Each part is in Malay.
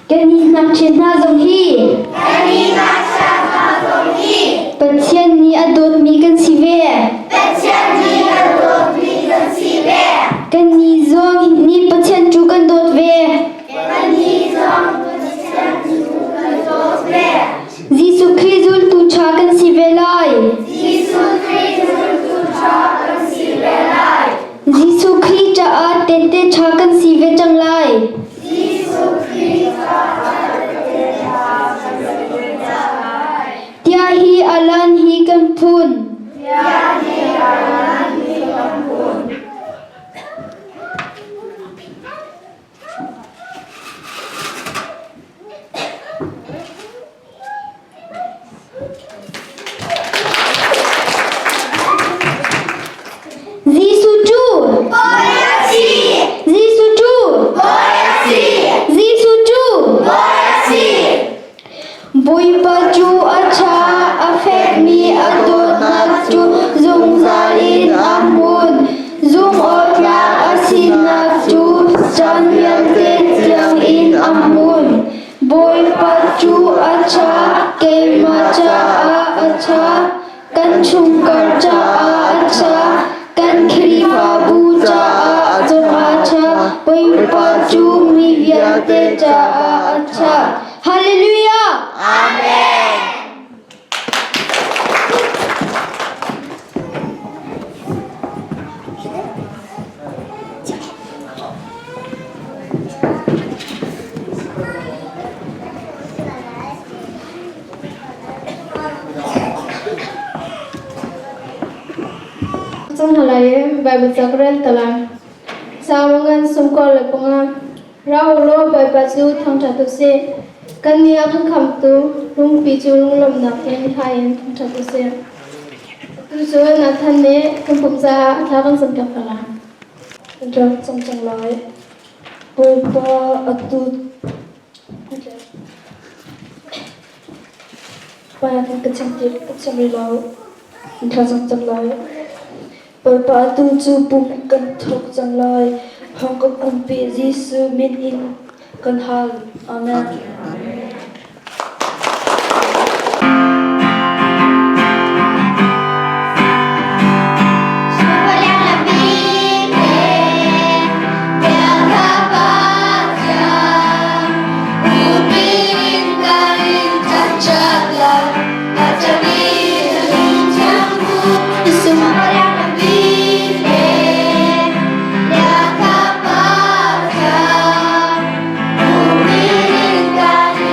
Cái ni nằm trên na dòng hi Bật thiên ni adot mi kan si ve Cái ni zong ni bật thiên chu kan dot ve Giêsu Christ tu cha kan si ve lai Giêsu Christ cha a te te cha kan si ve chang lai Tia hi alan hi kan phun Giêsu chu Giêsu chu Giêsu chu Bui pa chu acha affect mi adot nak chu zung zalin amun zung otla asin nak chu chan yang te tiang in amun Bui pa chu acha ke ma cha a acha kan chung kar cha a acha kan khiri pa bu cha a zung acha Bui pa chu mi via te cha a acha Hallelujah Trong halai Bible Zakral talang sawangan sumkol lepunga raulo Bible chu thang tha tu se kania khang kham tu lung pi chu lung lom na ken hain thang tha tu se tu chu na than ne kum pum za tha kan sam tak kala ro chong chong lai poi pa atu pa kan ka chang ti ka chang ri lo tha chong chong lai Poi pa tu chu pum kan thok chang lai hong ko kum pi Giêsu min in kan hal amen Hãy subscribe cho kênh Ghiền Mì Gõ để không bỏ lỡ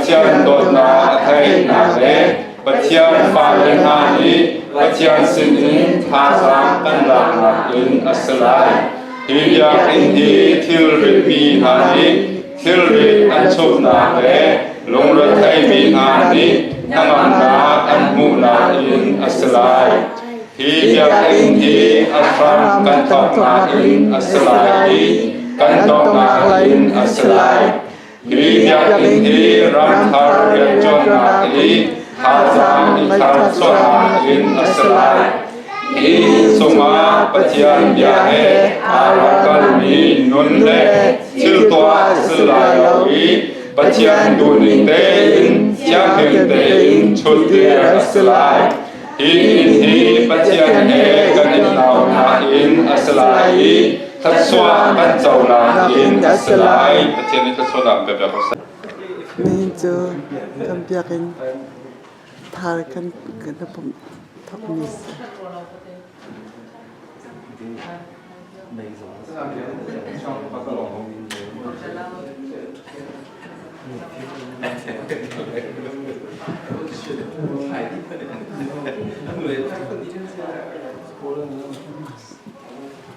thiên đột na thay na lệ bất thiên pha lên hà ni bất thiên sinh in tha sang căn lạc na in asalai hi ya in hi thil ri mi hà ni thil ri an chụp na lệ lung ra thay mi hà ni ngamam na an mu na in asalai hi ya in hi afram kan thok na in asalai kan thok na in asalai hi ya in hi ram thar ya chon na hi Hazam ikhar soha in asalai hi suma patian yahe arakal mi nun le chil toa silai lawi patian duning te in chiang him te in chul te asalai hi patian he kanin nau na in asalai thật xoa kan chau na in asalai patian ni thật xoa na pe pe ko saนี่เจอคำเปียกันทากันกันนะผมทับมิส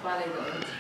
发了一个。